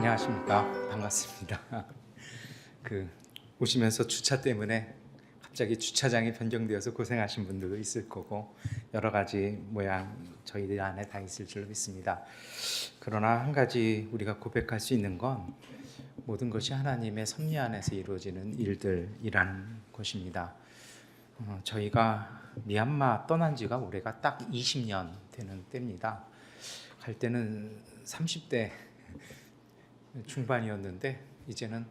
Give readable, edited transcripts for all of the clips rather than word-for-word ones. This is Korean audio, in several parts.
안녕하십니까. 반갑습니다. 오시면서 주차 때문에 갑자기 주차장이 변경되어서 고생하신 분들도 있을 거고 여러 가지 모양 저희들 안에 다 있을 줄로 믿습니다. 그러나 한 가지 우리가 고백할 수 있는 건 모든 것이 하나님의 섭리 안에서 이루어지는 일들이라는 것입니다. 저희가 미얀마 떠난 지가 올해가 딱 20년 되는 때입니다. 갈 때는 30대 중반이었는데 이제는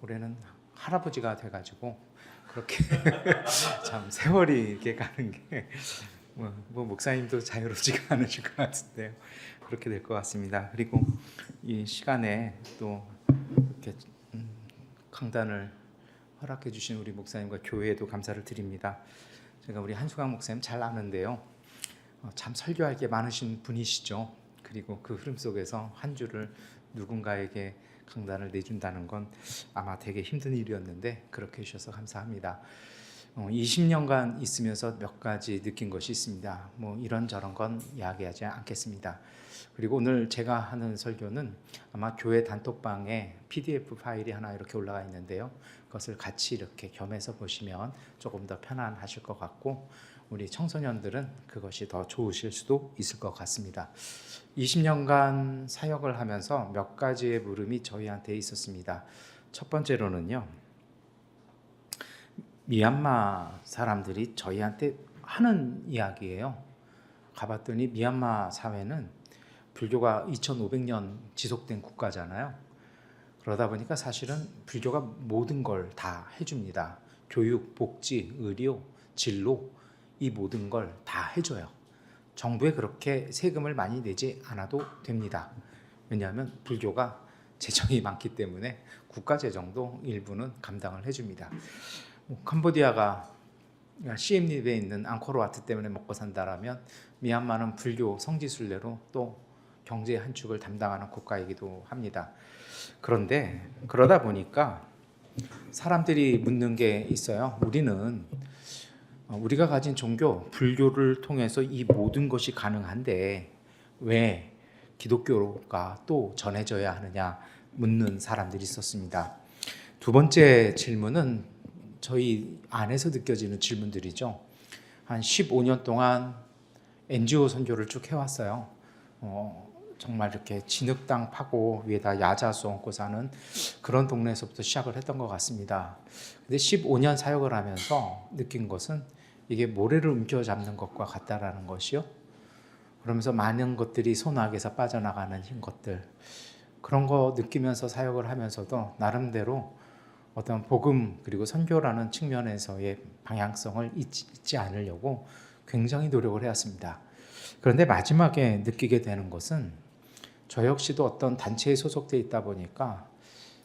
올해는 할아버지가 돼가지고 그렇게 참 세월이 이렇게 가는 게 목사님도 자유롭지가 않으실 것 같은데요. 그렇게 될 것 같습니다. 그리고 이 시간에 또 이렇게 강단을 허락해 주신 우리 목사님과 교회에도 감사를 드립니다. 제가 우리 한수강 목사님 잘 아는데요. 참 설교할 게 많으신 분이시죠. 그리고 그 흐름 속에서 한 주를 누군가에게 강단을 내준다는 건 아마 되게 힘든 일이었는데 그렇게 해주셔서 감사합니다. 20년간 있으면서 몇 가지 느낀 것이 있습니다. 이런저런 건 이야기하지 않겠습니다. 그리고 오늘 제가 하는 설교는 아마 교회 단톡방에 PDF 파일이 하나 이렇게 올라가 있는데요. 그것을 같이 이렇게 겸해서 보시면 조금 더 편안하실 것 같고 우리 청소년들은 그것이 더 좋으실 수도 있을 것 같습니다. 20년간 사역을 하면서 몇 가지의 물음이 저희한테 있었습니다. 첫 번째로는요, 미얀마 사람들이 저희한테 하는 이야기예요. 가봤더니 미얀마 사회는 불교가 2500년 지속된 국가잖아요. 그러다 보니까 사실은 불교가 모든 걸 다 해줍니다. 교육, 복지, 의료, 진로 이 모든 걸 다 해줘요. 정부에 그렇게 세금을 많이 내지 않아도 됩니다. 왜냐하면 불교가 재정이 많기 때문에 국가 재정도 일부는 감당을 해줍니다. 캄보디아가 시엠립에 있는 앙코르와트 때문에 먹고 산다라면 미얀마는 불교 성지순례로 또 경제 한 축을 담당하는 국가이기도 합니다. 그런데 그러다 보니까 사람들이 묻는 게 있어요. 우리가 가진 종교 불교를 통해서 이 모든 것이 가능한데 왜 기독교가 또 전해져야 하느냐 묻는 사람들이 있었습니다. 두 번째 질문은 저희 안에서 느껴지는 질문들이죠. 한 15년 동안 NGO 선교를 쭉 해왔어요. 정말 이렇게 진흙땅 파고 위에다 야자수 얹고 사는 그런 동네에서부터 시작을 했던 것 같습니다. 근데 15년 사역을 하면서 느낀 것은 이게 모래를 움켜잡는 것과 같다라는 것이요. 그러면서 많은 것들이 손아귀에서 빠져나가는 것들 그런 거 느끼면서 사역을 하면서도 나름대로 어떤 복음 그리고 선교라는 측면에서의 방향성을 잊지 않으려고 굉장히 노력을 해왔습니다. 그런데 마지막에 느끼게 되는 것은 저 역시도 어떤 단체에 소속돼 있다 보니까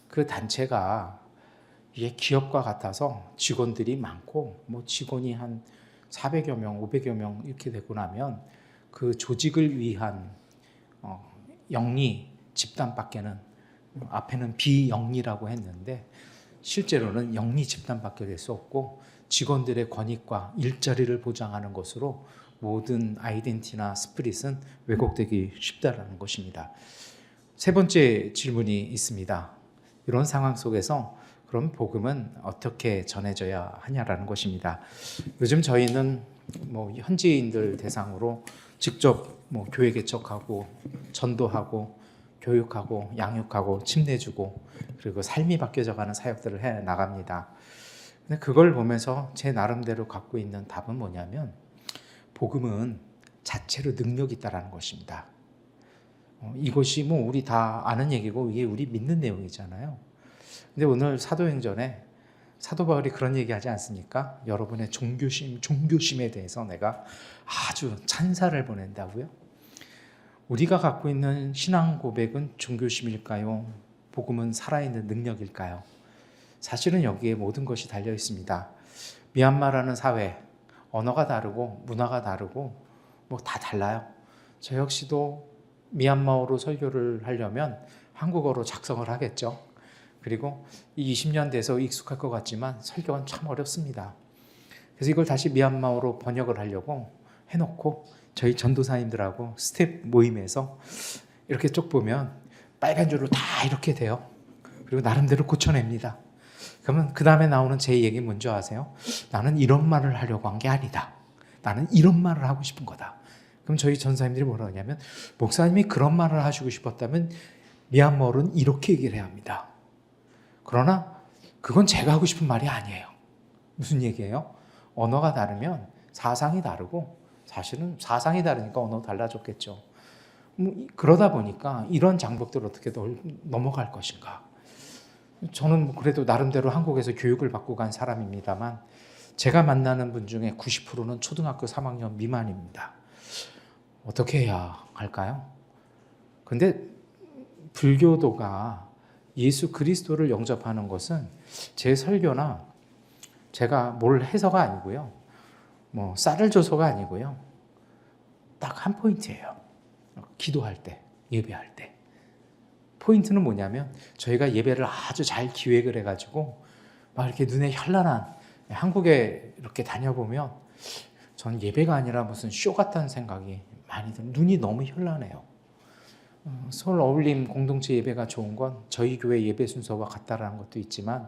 그 단체가 이게 기업과 같아서 직원들이 많고 직원이 한 400여 명, 500여 명 이렇게 되고 나면 그 조직을 위한 영리 집단밖에는 앞에는 비영리라고 했는데 실제로는 영리 집단밖에 될 수 없고 직원들의 권익과 일자리를 보장하는 것으로 모든 아이덴티티나 스피릿은 왜곡되기 쉽다라는 것입니다. 세 번째 질문이 있습니다. 이런 상황 속에서 그럼 복음은 어떻게 전해져야 하냐라는 것입니다. 요즘 저희는 현지인들 대상으로 직접 교회 개척하고 전도하고 교육하고 양육하고 침 내주고 그리고 삶이 바뀌어져가는 사역들을 해 나갑니다. 근데 그걸 보면서 제 나름대로 갖고 있는 답은 뭐냐면 복음은 자체로 능력이 있다라는 것입니다. 이것이 우리 다 아는 얘기고 이게 우리 믿는 내용이잖아요. 근데 오늘 사도행전에 사도 바울이 그런 얘기하지 않습니까? 여러분의 종교심에 대해서 내가 아주 찬사를 보낸다고요. 우리가 갖고 있는 신앙 고백은 종교심일까요? 복음은 살아있는 능력일까요? 사실은 여기에 모든 것이 달려 있습니다. 미얀마라는 사회, 언어가 다르고 문화가 다르고 다 달라요. 저 역시도 미얀마어로 설교를 하려면 한국어로 작성을 하겠죠. 그리고 20년 돼서 익숙할 것 같지만 설교는 참 어렵습니다. 그래서 이걸 다시 미얀마어로 번역을 하려고 해놓고 저희 전도사님들하고 스텝 모임에서 이렇게 쭉 보면 빨간 줄로 다 이렇게 돼요. 그리고 나름대로 고쳐냅니다. 그러면 그 다음에 나오는 제 얘기 뭔지 아세요? 나는 이런 말을 하려고 한 게 아니다. 나는 이런 말을 하고 싶은 거다. 그럼 저희 전사님들이 뭐라 하냐면, 목사님이 그런 말을 하시고 싶었다면 미얀마어로는 이렇게 얘기를 해야 합니다. 그러나 그건 제가 하고 싶은 말이 아니에요. 무슨 얘기예요? 언어가 다르면 사상이 다르고, 사실은 사상이 다르니까 언어 달라졌겠죠. 그러다 보니까 이런 장벽들을 어떻게 넘어갈 것인가. 저는 그래도 나름대로 한국에서 교육을 받고 간 사람입니다만, 제가 만나는 분 중에 90%는 초등학교 3학년 미만입니다. 어떻게 해야 할까요? 근데 불교도가 예수 그리스도를 영접하는 것은 제 설교나 제가 뭘 해서가 아니고요, 뭐 쌀을 줘서가 아니고요, 딱 한 포인트예요. 기도할 때, 예배할 때. 포인트는 뭐냐면, 저희가 예배를 아주 잘 기획을 해가지고 막 이렇게 눈에 현란한, 한국에 이렇게 다녀보면 전 예배가 아니라 무슨 쇼 같다는 생각이 많이 들어요. 눈이 너무 현란해요. 서울 어울림 공동체 예배가 좋은 건 저희 교회 예배 순서와 같다라는 것도 있지만,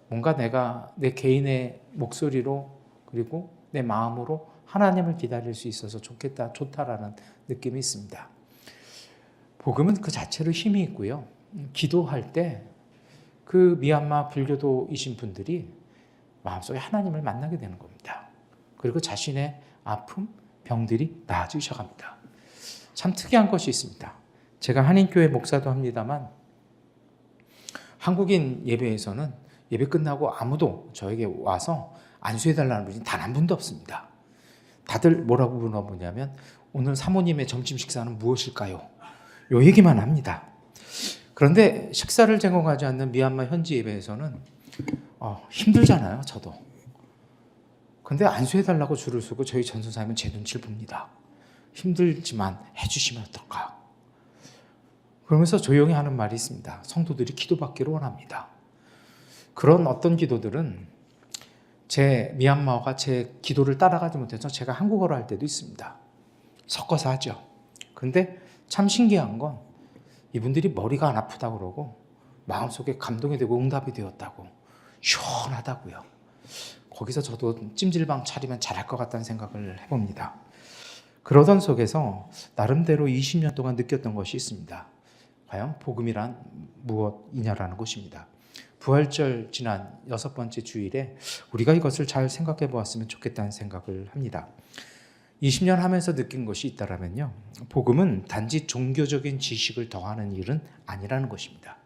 뭔가 내가 내 개인의 목소리로 그리고 내 마음으로 하나님을 기다릴 수 있어서 좋다라는 느낌이 있습니다. 복음은 그 자체로 힘이 있고요. 기도할 때 그 미얀마 불교도이신 분들이 마음속에 하나님을 만나게 되는 겁니다. 그리고 자신의 아픔, 병들이 나아지셔 갑니다. 참 특이한 것이 있습니다. 제가 한인교회 목사도 합니다만, 한국인 예배에서는 예배 끝나고 아무도 저에게 와서 안수해달라는 분이 단 한 분도 없습니다. 다들 뭐라고 물어보냐면, 오늘 사모님의 점심 식사는 무엇일까요? 요 얘기만 합니다. 그런데 식사를 제공하지 않는 미얀마 현지 예배에서는 힘들잖아요, 저도. 근데 안수해달라고 줄을 서고 저희 전선사님은 제 눈치를 봅니다. 힘들지만 해주시면 어떨까? 그러면서 조용히 하는 말이 있습니다. 성도들이 기도받기를 원합니다. 그런 어떤 기도들은 제 미얀마어가 제 기도를 따라가지 못해서 제가 한국어로 할 때도 있습니다. 섞어서 하죠. 근데 참 신기한 건, 이분들이 머리가 안 아프다고 그러고 마음속에 감동이 되고 응답이 되었다고, 시원하다고요. 거기서 저도 찜질방 차리면 잘할 것 같다는 생각을 해봅니다. 그러던 속에서 나름대로 20년 동안 느꼈던 것이 있습니다. 과연 복음이란 무엇이냐라는 것입니다. 부활절 지난 6번째 주일에 우리가 이것을 잘 생각해 보았으면 좋겠다는 생각을 합니다. 20년 하면서 느낀 것이 있다라면요, 복음은 단지 종교적인 지식을 더하는 일은 아니라는 것입니다.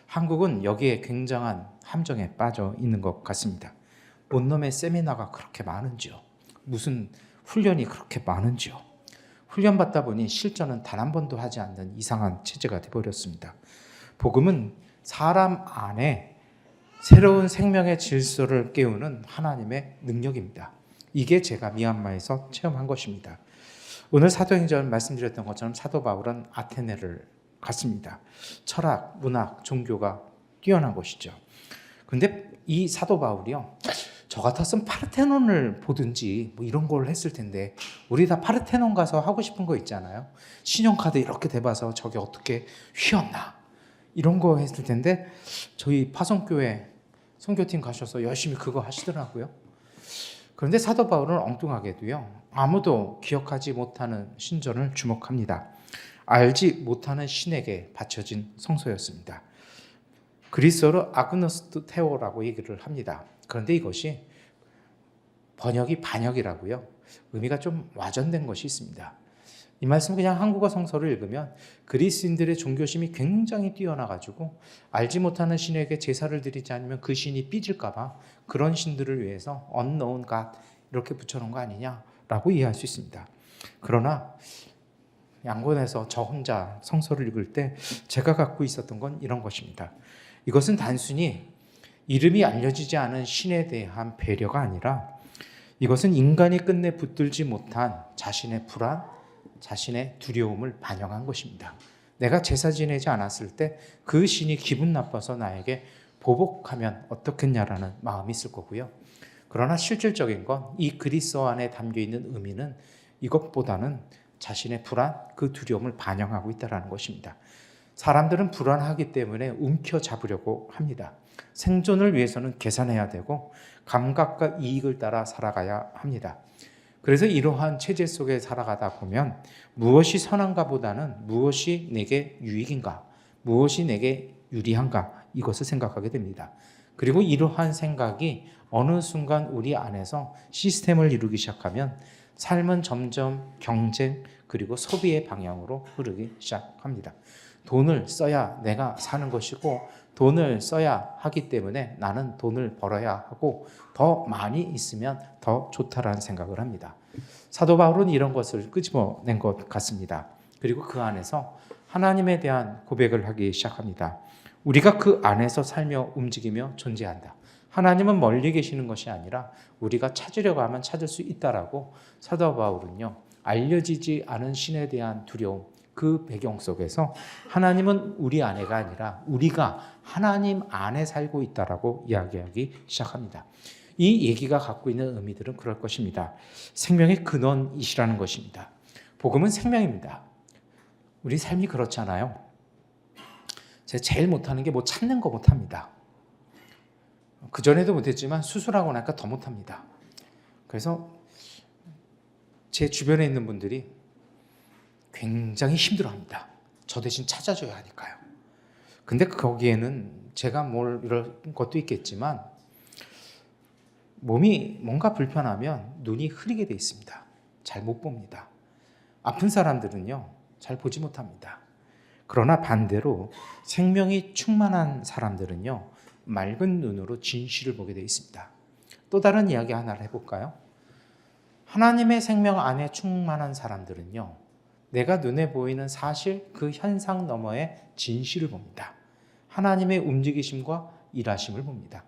한국은 여기에 굉장한 함정에 빠져 있는 것 같습니다. 온놈의 세미나가 그렇게 많은지요? 무슨 훈련이 그렇게 많은지요? 훈련받다 보니 실전은 단 한 번도 하지 않는 이상한 체제가 되어버렸습니다. 복음은 사람 안에 새로운 생명의 질서를 깨우는 하나님의 능력입니다. 이게 제가 미얀마에서 체험한 것입니다. 오늘 사도행전 말씀드렸던 것처럼 사도 바울은 아테네를 갔습니다. 철학, 문학, 종교가 뛰어난 곳이죠. 근데 이 사도 바울이요, 저 같았으면 파르테논을 보든지 뭐 이런 걸 했을 텐데, 우리 다 파르테논 가서 하고 싶은 거 있잖아요. 신용카드 이렇게 대봐서 저게 어떻게 휘었나, 이런 거 했을 텐데, 저희 파송교회 선교팀 가셔서 열심히 그거 하시더라고요. 그런데 사도 바울은 엉뚱하게도요, 아무도 기억하지 못하는 신전을 주목합니다. 알지 못하는 신에게 바쳐진 성소였습니다. 그리스어로 아그노스트 테오라고 얘기를 합니다. 그런데 이것이 번역이 반역이라고요, 의미가 좀 와전된 것이 있습니다. 이 말씀 그냥 한국어 성서를 읽으면 그리스인들의 종교심이 굉장히 뛰어나가지고 알지 못하는 신에게 제사를 드리지 않으면 그 신이 삐질까 봐 그런 신들을 위해서 unknown God 이렇게 붙여놓은 거 아니냐라고 이해할 수 있습니다. 그러나 양곤에서 저 혼자 성서를 읽을 때 제가 갖고 있었던 건 이런 것입니다. 이것은 단순히 이름이 알려지지 않은 신에 대한 배려가 아니라, 이것은 인간이 끝내 붙들지 못한 자신의 불안, 자신의 두려움을 반영한 것입니다. 내가 제사 지내지 않았을 때 그 신이 기분 나빠서 나에게 보복하면 어떻겠냐라는 마음이 있을 거고요. 그러나 실질적인 건 이 그리스어 안에 담겨있는 의미는 이것보다는 자신의 불안, 그 두려움을 반영하고 있다는 것입니다. 사람들은 불안하기 때문에 움켜잡으려고 합니다. 생존을 위해서는 계산해야 되고 감각과 이익을 따라 살아가야 합니다. 그래서 이러한 체제 속에 살아가다 보면 무엇이 선한가 보다는 무엇이 내게 유익인가, 무엇이 내게 유리한가, 이것을 생각하게 됩니다. 그리고 이러한 생각이 어느 순간 우리 안에서 시스템을 이루기 시작하면 삶은 점점 경쟁 그리고 소비의 방향으로 흐르기 시작합니다. 돈을 써야 내가 사는 것이고 돈을 써야 하기 때문에 나는 돈을 벌어야 하고 더 많이 있으면 더 좋다라는 생각을 합니다. 사도 바울은 이런 것을 끄집어낸 것 같습니다. 그리고 그 안에서 하나님에 대한 고백을 하기 시작합니다. 우리가 그 안에서 살며 움직이며 존재한다. 하나님은 멀리 계시는 것이 아니라 우리가 찾으려고 하면 찾을 수 있다라고 사도 바울은요, 알려지지 않은 신에 대한 두려움, 그 배경 속에서 하나님은 우리 안에가 아니라 우리가 하나님 안에 살고 있다라고 이야기하기 시작합니다. 이 얘기가 갖고 있는 의미들은 그럴 것입니다. 생명의 근원이시라는 것입니다. 복음은 생명입니다. 우리 삶이 그렇잖아요. 제가 제일 못하는 게 뭐 찾는 거 못합니다. 그전에도 못했지만 수술하고 나니까 더 못합니다. 그래서 제 주변에 있는 분들이 굉장히 힘들어합니다. 저 대신 찾아줘야 하니까요. 근데 거기에는 제가 뭘 이럴 것도 있겠지만 몸이 뭔가 불편하면 눈이 흐리게 돼 있습니다. 잘 못 봅니다. 아픈 사람들은요, 잘 보지 못합니다. 그러나 반대로 생명이 충만한 사람들은요, 맑은 눈으로 진실을 보게 돼 있습니다. 또 다른 이야기 하나를 해볼까요? 하나님의 생명 안에 충만한 사람들은요, 내가 눈에 보이는 사실 그 현상 너머의 진실을 봅니다. 하나님의 움직이심과 일하심을 봅니다.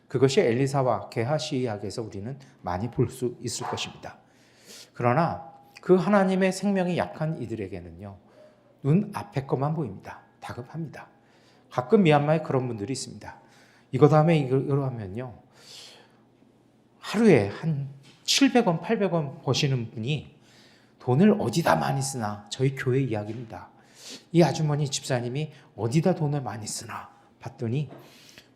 그것이 엘리사와 게하시 이야기에서 우리는 많이 볼 수 있을 것입니다. 그러나 그 하나님의 생명이 약한 이들에게는요, 눈 앞에 것만 보입니다. 다급합니다. 가끔 미얀마에 그런 분들이 있습니다. 이거 다음에 이거 하면요, 하루에 한 700원, 800원 버시는 분이 돈을 어디다 많이 쓰나, 저희 교회 이야기입니다. 이 아주머니 집사님이 어디다 돈을 많이 쓰나 봤더니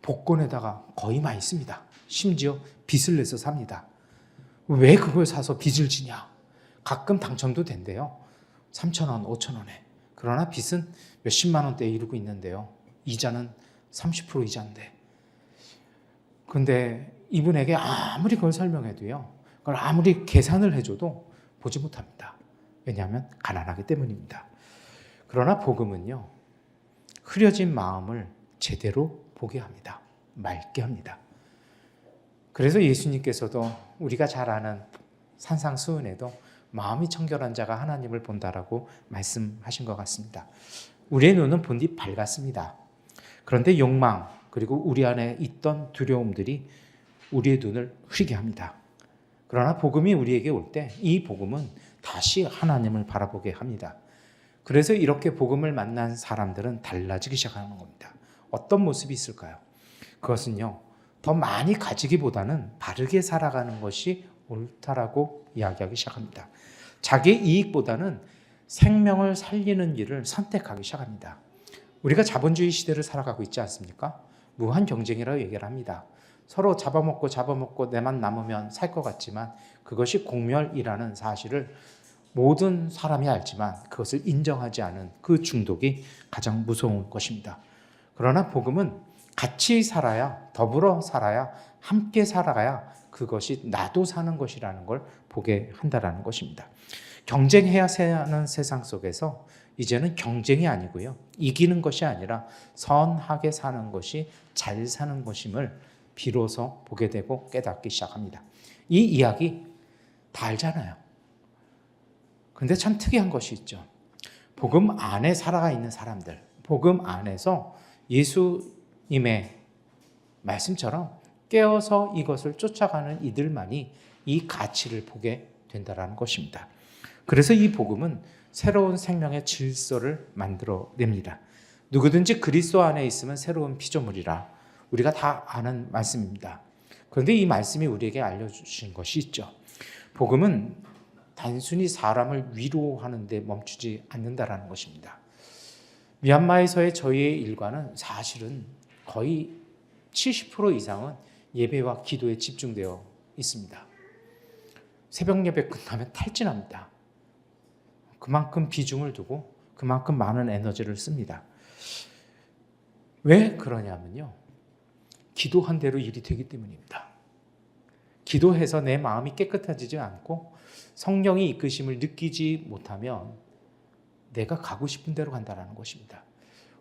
복권에다가 거의 많이 씁니다. 심지어 빚을 내서 삽니다. 왜 그걸 사서 빚을 지냐? 가끔 당첨도 된대요. 3,000원, 5,000원에. 그러나 빚은 몇십만 원대에 이르고 있는데요. 이자는 30% 이자인데. 근데 이분에게 아무리 그걸 설명해도요, 그걸 아무리 계산을 해줘도 보지 못합니다. 왜냐하면 가난하기 때문입니다. 그러나 복음은요, 흐려진 마음을 제대로 보게 합니다. 맑게 합니다. 그래서 예수님께서도 우리가 잘 아는 산상수훈에도 마음이 청결한 자가 하나님을 본다라고 말씀하신 것 같습니다. 우리의 눈은 본 뒤 밝았습니다. 그런데 욕망 그리고 우리 안에 있던 두려움들이 우리의 눈을 흐리게 합니다. 그러나 복음이 우리에게 올 때 이 복음은 다시 하나님을 바라보게 합니다. 그래서 이렇게 복음을 만난 사람들은 달라지기 시작하는 겁니다. 어떤 모습이 있을까요? 그것은요, 더 많이 가지기보다는 바르게 살아가는 것이 옳다라고 이야기하기 시작합니다. 자기 이익보다는 생명을 살리는 일을 선택하기 시작합니다. 우리가 자본주의 시대를 살아가고 있지 않습니까? 무한 경쟁이라고 얘기를 합니다. 서로 잡아먹고 내만 남으면 살 것 같지만 그것이 공멸이라는 사실을 모든 사람이 알지만 그것을 인정하지 않은 그 중독이 가장 무서운 것입니다. 그러나 복음은 같이 살아야, 더불어 살아야, 함께 살아가야 그것이 나도 사는 것이라는 걸 보게 한다는 것입니다. 경쟁해야 사는 세상 속에서 이제는 경쟁이 아니고요, 이기는 것이 아니라 선하게 사는 것이 잘 사는 것임을 비로소 보게 되고 깨닫기 시작합니다. 이 이야기 다 알잖아요. 그런데 참 특이한 것이 있죠. 복음 안에 살아가 있는 사람들, 복음 안에서 예수님의 말씀처럼 깨어서 이것을 쫓아가는 이들만이 이 가치를 보게 된다는 것입니다. 그래서 이 복음은 새로운 생명의 질서를 만들어냅니다. 누구든지 그리스도 안에 있으면 새로운 피조물이라 우리가 다 아는 말씀입니다. 그런데 이 말씀이 우리에게 알려주신 것이 있죠. 복음은 단순히 사람을 위로하는 데 멈추지 않는다라는 것입니다. 미얀마에서의 저희의 일과는 사실은 거의 70% 이상은 예배와 기도에 집중되어 있습니다. 새벽 예배 끝나면 탈진합니다. 그만큼 비중을 두고 그만큼 많은 에너지를 씁니다. 왜 그러냐면요. 기도한 대로 일이 되기 때문입니다. 기도해서 내 마음이 깨끗해지지 않고 성령이 이끄심을 느끼지 못하면 내가 가고 싶은 대로 간다는 것입니다.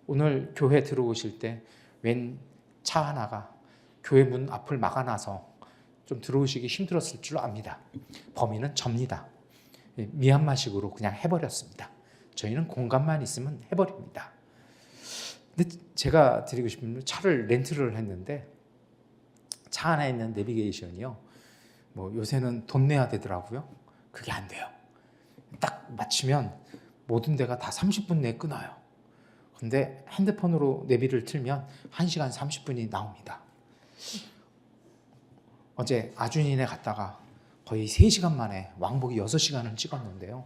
오늘 교회 들어오실 때 웬 차 하나가 교회 문 앞을 막아놔서 좀 들어오시기 힘들었을 줄 압니다. 범인은 접니다. 미얀마식으로 그냥 해버렸습니다. 저희는 공간만 있으면 해버립니다. 근데 제가 드리고 싶은 건 차를 렌트를 했는데 차 안에 있는 내비게이션이요. 요새는 돈 내야 되더라고요. 그게 안 돼요. 딱 맞추면 모든 데가 다 30분 내에 끊어요. 근데 핸드폰으로 내비를 틀면 1시간 30분이 나옵니다. 어제 아준이네 갔다가 거의 3시간 만에 왕복이 6시간을 찍었는데요.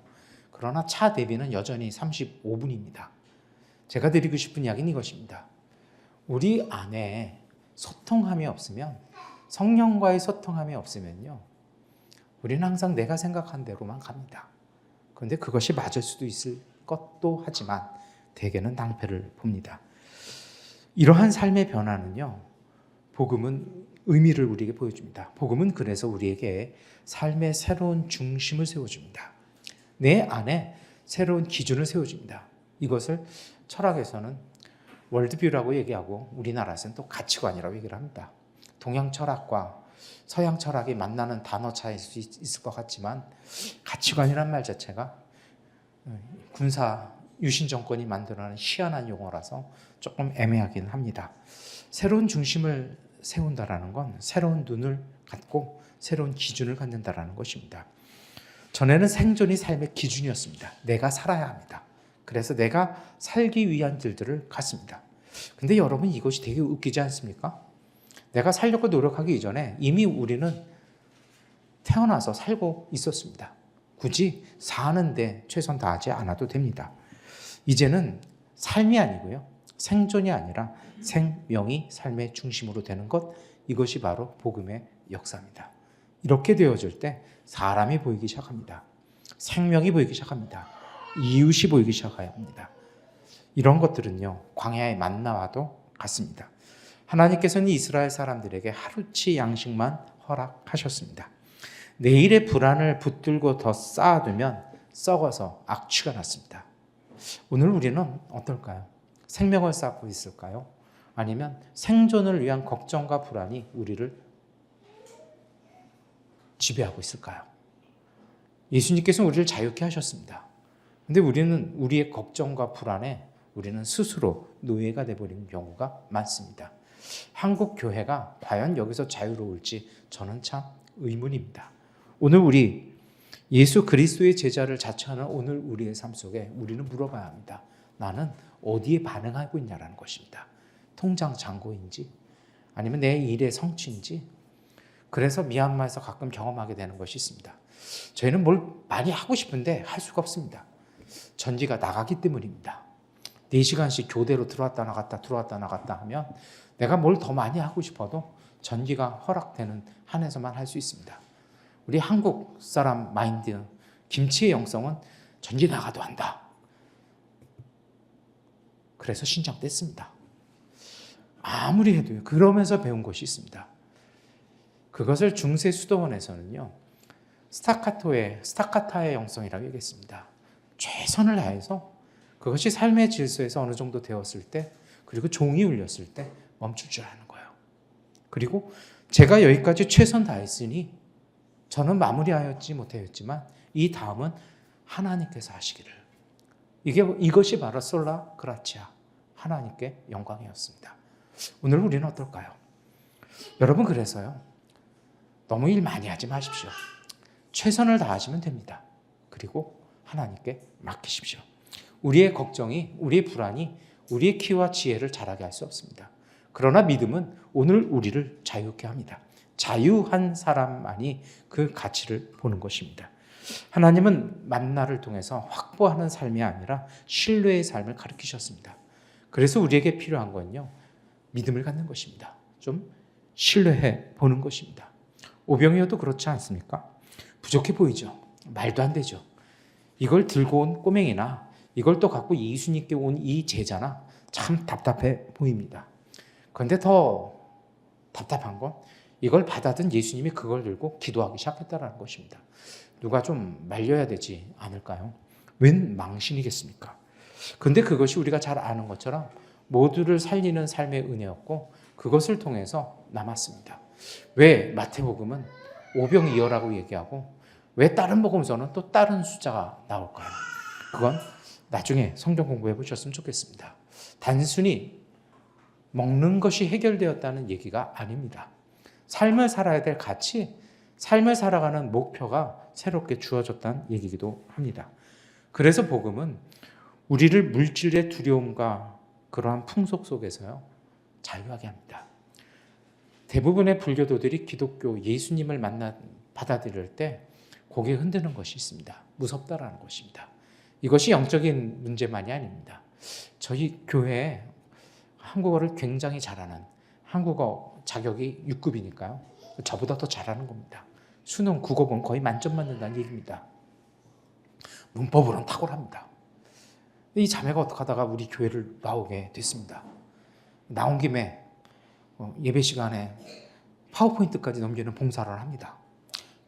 그러나 차 대비는 여전히 35분입니다. 제가 드리고 싶은 이야기는 이것입니다. 우리 안에 소통함이 없으면, 성령과의 소통함이 없으면요, 우리는 항상 내가 생각한 대로만 갑니다. 그런데 그것이 맞을 수도 있을 것도 하지만 대개는 낭패를 봅니다. 이러한 삶의 변화는요, 복음은 의미를 우리에게 보여줍니다. 복음은 그래서 우리에게 삶의 새로운 중심을 세워줍니다. 내 안에 새로운 기준을 세워줍니다. 이것을 철학에서는 월드뷰라고 얘기하고 우리나라에서는 또 가치관이라고 얘기를 합니다. 동양 철학과 서양 철학이 만나는 단어 차이일 수 있을 것 같지만 가치관이란 말 자체가 군사 유신 정권이 만들어낸 희한한 용어라서 조금 애매하긴 합니다. 새로운 중심을 세운다라는 건 새로운 눈을 갖고 새로운 기준을 갖는다라는 것입니다. 전에는 생존이 삶의 기준이었습니다. 내가 살아야 합니다. 그래서 내가 살기 위한 길들을 갔습니다. 근데 여러분, 이것이 되게 웃기지 않습니까? 내가 살려고 노력하기 이전에 이미 우리는 태어나서 살고 있었습니다. 굳이 사는데 최선 다하지 않아도 됩니다. 이제는 삶이 아니고요, 생존이 아니라 생명이 삶의 중심으로 되는 것, 이것이 바로 복음의 역사입니다. 이렇게 되어질 때 사람이 보이기 시작합니다. 생명이 보이기 시작합니다. 이웃이 보이기 시작합니다. 이런 것들은요, 광야의 만나와도 같습니다. 하나님께서는 이스라엘 사람들에게 하루치 양식만 허락하셨습니다. 내일의 불안을 붙들고 더 쌓아두면 썩어서 악취가 났습니다. 오늘 우리는 어떨까요? 생명을 쌓고 있을까요? 아니면 생존을 위한 걱정과 불안이 우리를 지배하고 있을까요? 예수님께서는 우리를 자유케 하셨습니다. 근데 우리는 우리의 걱정과 불안에 우리는 스스로 노예가 되어버리는 경우가 많습니다. 한국 교회가 과연 여기서 자유로울지 저는 참 의문입니다. 오늘 우리 예수 그리스도의 제자를 자처하는 오늘 우리의 삶 속에 우리는 물어봐야 합니다. 나는 어디에 반응하고 있냐라는 것입니다. 통장 잔고인지 아니면 내 일의 성취인지. 그래서 미얀마에서 가끔 경험하게 되는 것이 있습니다. 저희는 뭘 많이 하고 싶은데 할 수가 없습니다. 전지가 나가기 때문입니다. 4시간씩 교대로 들어왔다 나갔다 하면 내가 뭘 더 많이 하고 싶어도 전기가 허락되는 한에서만 할 수 있습니다. 우리 한국 사람 마인드, 김치의 영성은 전기 나가도 한다. 그래서 신청됐습니다. 아무리 해도요. 그러면서 배운 것이 있습니다. 그것을 중세 수도원에서는요, 스타카타의 영성이라고 얘기했습니다. 최선을 다해서 그것이 삶의 질서에서 어느 정도 되었을 때, 그리고 종이 울렸을 때 멈출 줄 아는 거예요. 그리고 제가 여기까지 최선 다했으니 저는 마무리하였지 못하였지만 이 다음은 하나님께서 하시기를. 이것이 바로 솔라 그라치아, 하나님께 영광이었습니다. 오늘 우리는 어떨까요? 여러분, 그래서요, 너무 일 많이 하지 마십시오. 최선을 다하시면 됩니다. 그리고 하나님께 맡기십시오. 우리의 걱정이, 우리의 불안이 우리의 키와 지혜를 자라게 할 수 없습니다. 그러나 믿음은 오늘 우리를 자유케 합니다. 자유한 사람만이 그 가치를 보는 것입니다. 하나님은 만나를 통해서 확보하는 삶이 아니라 신뢰의 삶을 가르치셨습니다. 그래서 우리에게 필요한 건요, 믿음을 갖는 것입니다. 좀 신뢰해 보는 것입니다. 오병이어도 그렇지 않습니까? 부족해 보이죠. 말도 안 되죠. 이걸 들고 온 꼬맹이나 이걸 또 갖고 예수님께 온 이 제자나 참 답답해 보입니다. 그런데 더 답답한 건 이걸 받아든 예수님이 그걸 들고 기도하기 시작했다는 것입니다. 누가 좀 말려야 되지 않을까요? 웬 망신이겠습니까? 근데 그것이 우리가 잘 아는 것처럼 모두를 살리는 삶의 은혜였고 그것을 통해서 남았습니다. 왜 마태복음은 오병이어라고 얘기하고 왜 다른 복음서는 또 다른 숫자가 나올까요? 그건 나중에 성경 공부해 보셨으면 좋겠습니다. 단순히 먹는 것이 해결되었다는 얘기가 아닙니다. 삶을 살아야 될 가치, 삶을 살아가는 목표가 새롭게 주어졌다는 얘기이기도 합니다. 그래서 복음은 우리를 물질의 두려움과 그러한 풍속 속에서요 자유하게 합니다. 대부분의 불교도들이 기독교 예수님을 받아들일 때 고개 흔드는 것이 있습니다. 무섭다라는 것입니다. 이것이 영적인 문제만이 아닙니다. 저희 교회에 한국어를 굉장히 잘하는, 한국어 자격이 6급이니까요. 저보다 더 잘하는 겁니다. 수능 국어본 거의 만점 맞는다는 얘기입니다. 문법으로는 탁월합니다. 이 자매가 어떻게 하다가 우리 교회를 나오게 됐습니다. 나온 김에 예배 시간에 파워포인트까지 넘기는 봉사를 합니다.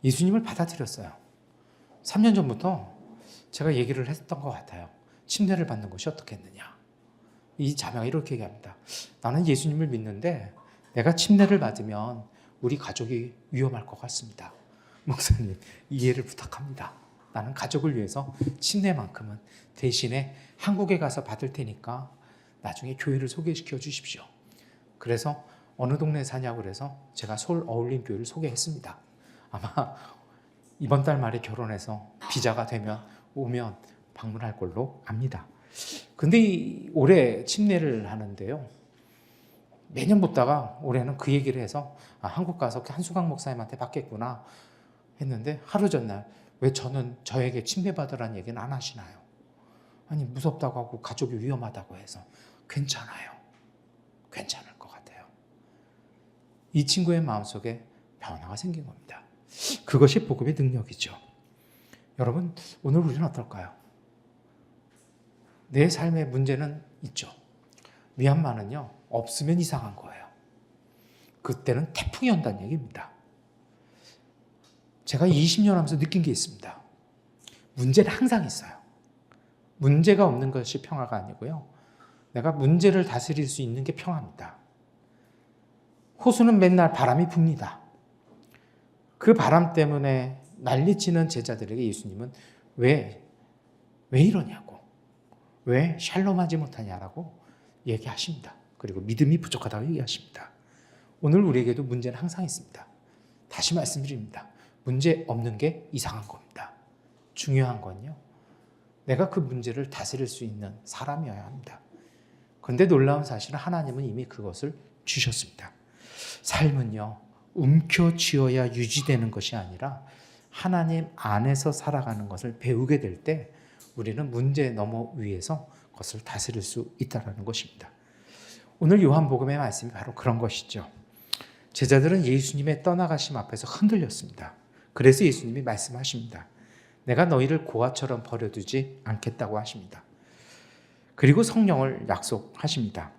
예수님을 받아들였어요. 3년 전부터 제가 얘기를 했던 것 같아요. 침례를 받는 것이 어떻겠느냐. 이 자매가 이렇게 얘기합니다. 나는 예수님을 믿는데 내가 침례를 받으면 우리 가족이 위험할 것 같습니다. 목사님, 이해를 부탁합니다. 나는 가족을 위해서 침례만큼은 대신에 한국에 가서 받을 테니까 나중에 교회를 소개시켜 주십시오. 그래서 어느 동네에 사냐고 그래서 제가 서울 어울림 교회를 소개했습니다. 아마 이번 달 말에 결혼해서 비자가 오면 방문할 걸로 압니다. 근데 올해 침례를 하는데요. 매년 붙다가 올해는 그 얘기를 해서 한국 가서 한수강 목사님한테 받겠구나 했는데 하루 전날 왜 저에게 침례 받으라는 얘기는 안 하시나요? 아니 무섭다고 하고 가족이 위험하다고 해서 괜찮아요. 괜찮을 것 같아요. 이 친구의 마음속에 변화가 생긴 겁니다. 그것이 복음의 능력이죠. 여러분 오늘 우리는 어떨까요? 내 삶의 문제는 있죠. 미얀마는요 없으면 이상한 거예요. 그때는 태풍이 온다는 얘기입니다. 제가 20년 하면서 느낀 게 있습니다. 문제는 항상 있어요. 문제가 없는 것이 평화가 아니고요. 내가 문제를 다스릴 수 있는 게 평화입니다. 호수는 맨날 바람이 붑니다. 그 바람 때문에 난리치는 제자들에게 예수님은 왜 이러냐고, 왜 샬롬하지 못하냐라고 얘기하십니다. 그리고 믿음이 부족하다고 얘기하십니다. 오늘 우리에게도 문제는 항상 있습니다. 다시 말씀드립니다. 문제 없는 게 이상한 겁니다. 중요한 건요, 내가 그 문제를 다스릴 수 있는 사람이어야 합니다. 그런데 놀라운 사실은 하나님은 이미 그것을 주셨습니다. 삶은요, 움켜쥐어야 유지되는 것이 아니라 하나님 안에서 살아가는 것을 배우게 될 때 우리는 문제 너머 위에서 그것을 다스릴 수 있다는 것입니다. 오늘 요한복음의 말씀이 바로 그런 것이죠. 제자들은 예수님의 떠나가심 앞에서 흔들렸습니다. 그래서 예수님이 말씀하십니다. 내가 너희를 고아처럼 버려두지 않겠다고 하십니다. 그리고 성령을 약속하십니다.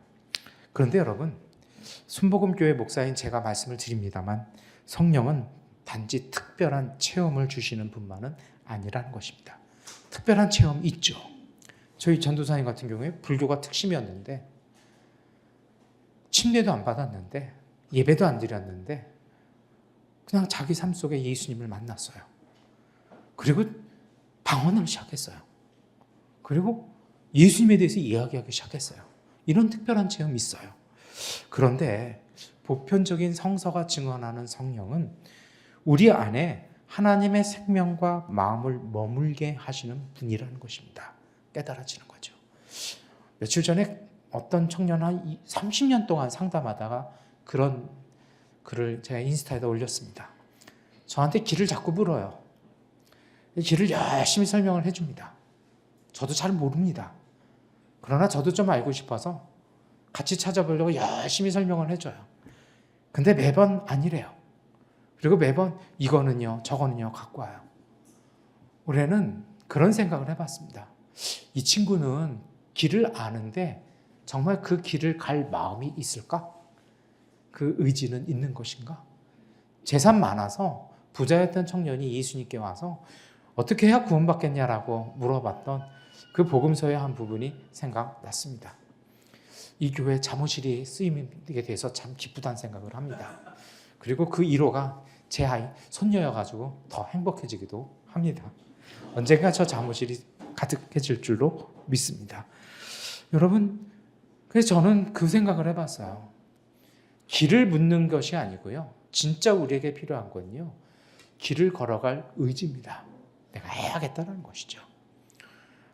그런데 여러분, 순복음교회 목사인 제가 말씀을 드립니다만 성령은 단지 특별한 체험을 주시는 분만은 아니라는 것입니다. 특별한 체험 있죠. 저희 전도사님 같은 경우에 불교가 특심이었는데 침례도 안 받았는데 예배도 안 드렸는데 그냥 자기 삶 속에 예수님을 만났어요. 그리고 방언을 시작했어요. 그리고 예수님에 대해서 이야기하기 시작했어요. 이런 특별한 체험이 있어요. 그런데 보편적인 성서가 증언하는 성령은 우리 안에 하나님의 생명과 마음을 머물게 하시는 분이라는 것입니다. 깨달아지는 거죠. 며칠 전에 어떤 청년 한 30년 동안 상담하다가 그런 글을 제가 인스타에다 올렸습니다. 저한테 길을 자꾸 물어요. 길을 열심히 설명을 해줍니다. 저도 잘 모릅니다. 그러나 저도 좀 알고 싶어서 같이 찾아보려고 열심히 설명을 해줘요. 근데 매번 아니래요. 그리고 매번 이거는요, 저거는요 갖고 와요. 올해는 그런 생각을 해봤습니다. 이 친구는 길을 아는데 정말 그 길을 갈 마음이 있을까? 그 의지는 있는 것인가? 재산 많아서 부자였던 청년이 예수님께 와서 어떻게 해야 구원받겠냐라고 물어봤던 그 복음서의 한 부분이 생각났습니다. 이 교회 자모실이 쓰임되게 돼서 참 기쁘다는 생각을 합니다. 그리고 그 1호가 제 아이 손녀여가지고 더 행복해지기도 합니다. 언젠가 저 자모실이 가득해질 줄로 믿습니다. 여러분, 그래서 저는 그 생각을 해봤어요. 길을 묻는 것이 아니고요. 진짜 우리에게 필요한 건요. 길을 걸어갈 의지입니다. 내가 해야겠다는 것이죠.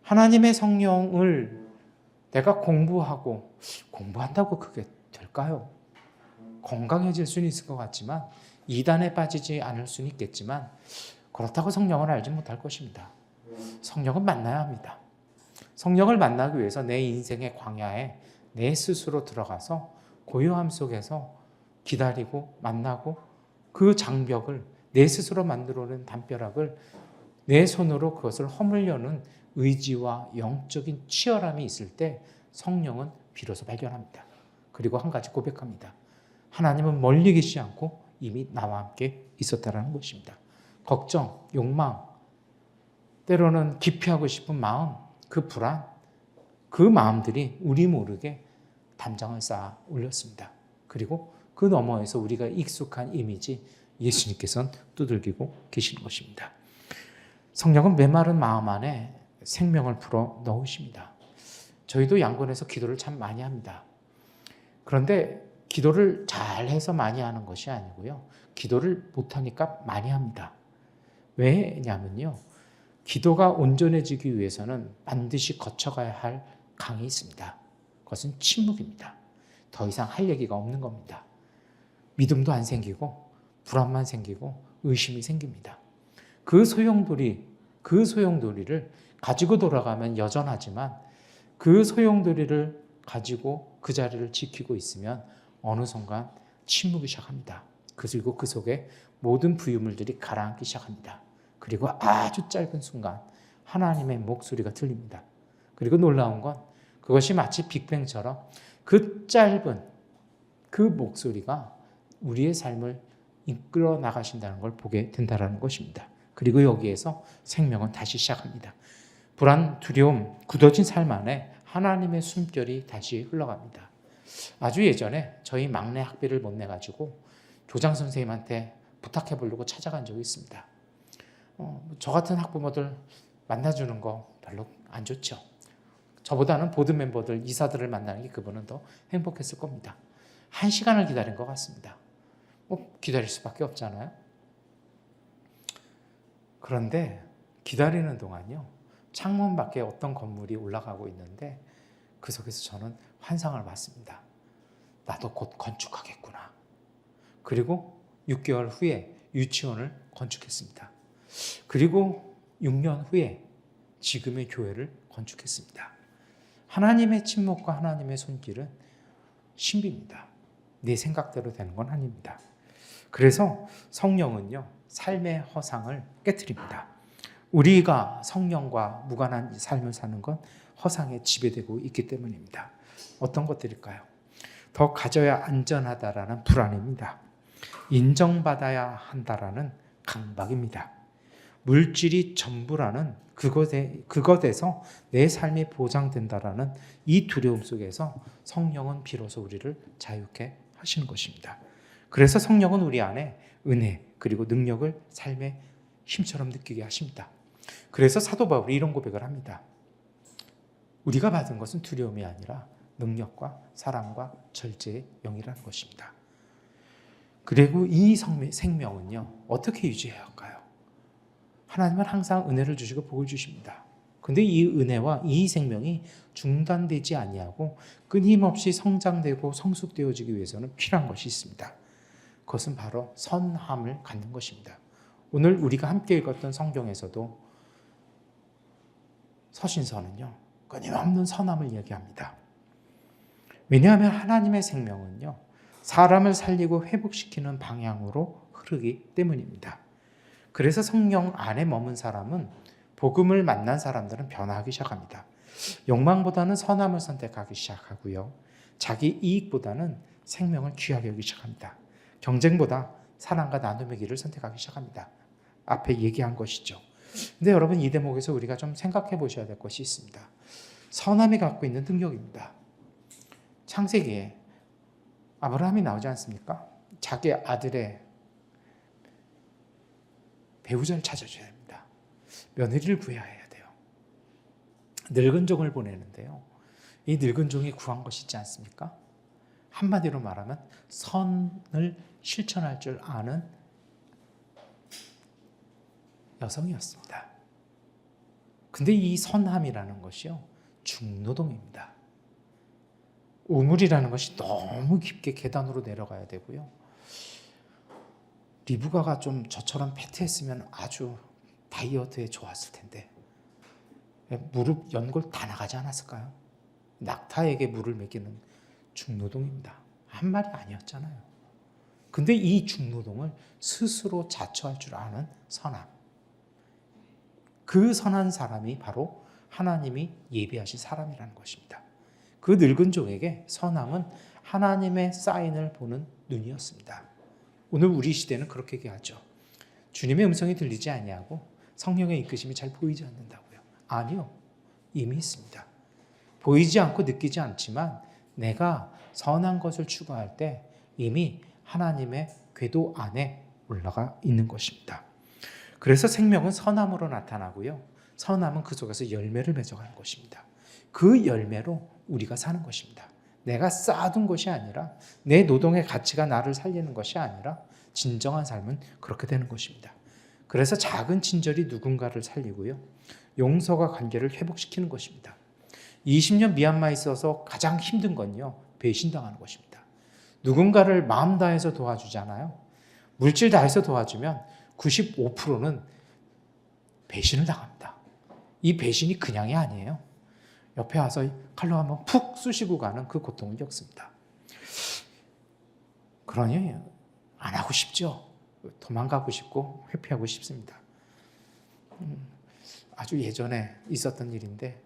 하나님의 성령을 내가 공부한다고 그게 될까요? 건강해질 수는 있을 것 같지만 이단에 빠지지 않을 수는 있겠지만 그렇다고 성령을 알지 못할 것입니다. 성령은 만나야 합니다. 성령을 만나기 위해서 내 인생의 광야에 내 스스로 들어가서 고요함 속에서 기다리고 만나고 그 장벽을 내 스스로 만들어낸 담벼락을 내 손으로 그것을 허물려는 의지와 영적인 치열함이 있을 때 성령은 비로소 발견합니다. 그리고 한 가지 고백합니다. 하나님은 멀리 계시지 않고 이미 나와 함께 있었다라는 것입니다. 걱정, 욕망, 때로는 기피하고 싶은 마음, 그 불안, 그 마음들이 우리 모르게 담장을 쌓아 올렸습니다. 그리고 그 너머에서 우리가 익숙한 이미지 예수님께서는 두들기고 계시는 것입니다. 성령은 메마른 마음 안에 생명을 불어 넣으십니다. 저희도 양곤에서 기도를 참 많이 합니다. 그런데 기도를 잘해서 많이 하는 것이 아니고요. 기도를 못하니까 많이 합니다. 왜냐면요. 기도가 온전해지기 위해서는 반드시 거쳐가야 할 강이 있습니다. 그것은 침묵입니다. 더 이상 할 얘기가 없는 겁니다. 믿음도 안 생기고 불안만 생기고 의심이 생깁니다. 그 소용돌이를 가지고 돌아가면 여전하지만 그 소용돌이를 가지고 그 자리를 지키고 있으면 어느 순간 침묵이 시작합니다. 그리고 그 속에 모든 부유물들이 가라앉기 시작합니다. 그리고 아주 짧은 순간 하나님의 목소리가 들립니다. 그리고 놀라운 건 그것이 마치 빅뱅처럼 그 짧은 그 목소리가 우리의 삶을 이끌어 나가신다는 걸 보게 된다는 것입니다. 그리고 여기에서 생명은 다시 시작합니다. 불안, 두려움, 굳어진 삶 안에 하나님의 숨결이 다시 흘러갑니다. 아주 예전에 저희 막내 학비를 못 내가지고 교장 선생님한테 부탁해 보려고 찾아간 적이 있습니다. 저 같은 학부모들 만나주는 거 별로 안 좋죠. 저보다는 보드 멤버들, 이사들을 만나는 게 그분은 더 행복했을 겁니다. 1시간을 기다린 것 같습니다. 기다릴 수밖에 없잖아요. 그런데 기다리는 동안요. 창문 밖에 어떤 건물이 올라가고 있는데 그 속에서 저는 환상을 봤습니다. 나도 곧 건축하겠구나. 그리고 6개월 후에 유치원을 건축했습니다. 그리고 6년 후에 지금의 교회를 건축했습니다. 하나님의 침묵과 하나님의 손길은 신비입니다. 내 생각대로 되는 건 아닙니다. 그래서 성령은요, 삶의 허상을 깨트립니다. 우리가 성령과 무관한 삶을 사는 건 허상에 지배되고 있기 때문입니다. 어떤 것들일까요? 더 가져야 안전하다라는 불안입니다. 인정받아야 한다라는 강박입니다. 물질이 전부라는 그것에서 내 삶이 보장된다라는 이 두려움 속에서 성령은 비로소 우리를 자유케 하시는 것입니다. 그래서 성령은 우리 안에 은혜 그리고 능력을 삶의 힘처럼 느끼게 하십니다. 그래서 사도 바울이 이런 고백을 합니다. 우리가 받은 것은 두려움이 아니라 능력과 사랑과 절제의 영이라는 것입니다. 그리고 이 생명은요, 어떻게 유지해야 할까요? 하나님은 항상 은혜를 주시고 복을 주십니다. 근데 이 은혜와 이 생명이 중단되지 아니하고 끊임없이 성장되고 성숙되어지기 위해서는 필요한 것이 있습니다. 그것은 바로 선함을 갖는 것입니다. 오늘 우리가 함께 읽었던 성경에서도 서신서는요, 끊임없는 선함을 얘기합니다. 왜냐하면 하나님의 생명은요, 사람을 살리고 회복시키는 방향으로 흐르기 때문입니다. 그래서 성령 안에 머문 사람은, 복음을 만난 사람들은 변화하기 시작합니다. 욕망보다는 선함을 선택하기 시작하고요, 자기 이익보다는 생명을 귀하게 여기기 시작합니다. 경쟁보다 사랑과 나눔의 길을 선택하기 시작합니다. 앞에 얘기한 것이죠. 근데 여러분, 이 대목에서 우리가 좀 생각해 보셔야 될 것이 있습니다. 선함이 갖고 있는 능력입니다. 창세기에 아브라함이 나오지 않습니까? 자기 아들의 배우자를 찾아줘야 됩니다. 며느리를 구해야 해야 돼요. 늙은 종을 보내는데요, 이 늙은 종이 구한 것이 있지 않습니까? 한마디로 말하면 선을 실천할 줄 아는 여성이었습니다. 근데 이 선함이라는 것이요, 중노동입니다. 우물이라는 것이 너무 깊게 계단으로 내려가야 되고요, 리브가가 좀 저처럼 패트했으면 아주 다이어트에 좋았을 텐데 무릎 연골 다 나가지 않았을까요? 낙타에게 물을 먹이는 중노동입니다. 한 말이 아니었잖아요. 근데 이 중노동을 스스로 자처할 줄 아는 선함, 그 선한 사람이 바로 하나님이 예비하신 사람이라는 것입니다. 그 늙은 종에게 선함은 하나님의 사인을 보는 눈이었습니다. 오늘 우리 시대는 그렇게 얘기하죠. 주님의 음성이 들리지 아니하고 성령의 이끄심이 잘 보이지 않는다고요. 아니요, 이미 있습니다. 보이지 않고 느끼지 않지만 내가 선한 것을 추구할 때 이미 하나님의 궤도 안에 올라가 있는 것입니다. 그래서 생명은 선함으로 나타나고요, 선함은 그 속에서 열매를 맺어가는 것입니다. 그 열매로 우리가 사는 것입니다. 내가 쌓아둔 것이 아니라, 내 노동의 가치가 나를 살리는 것이 아니라 진정한 삶은 그렇게 되는 것입니다. 그래서 작은 친절이 누군가를 살리고요, 용서가 관계를 회복시키는 것입니다. 20년 미얀마에 있어서 가장 힘든 건요, 배신당하는 것입니다. 누군가를 마음 다해서 도와주잖아요. 물질 다해서 도와주면 95%는 배신을 당합니다. 이 배신이 그냥이 아니에요. 옆에 와서 칼로 한번 푹 쑤시고 가는 그 고통을 겪습니다. 그러니 안 하고 싶죠. 도망가고 싶고 회피하고 싶습니다. 아주 예전에 있었던 일인데,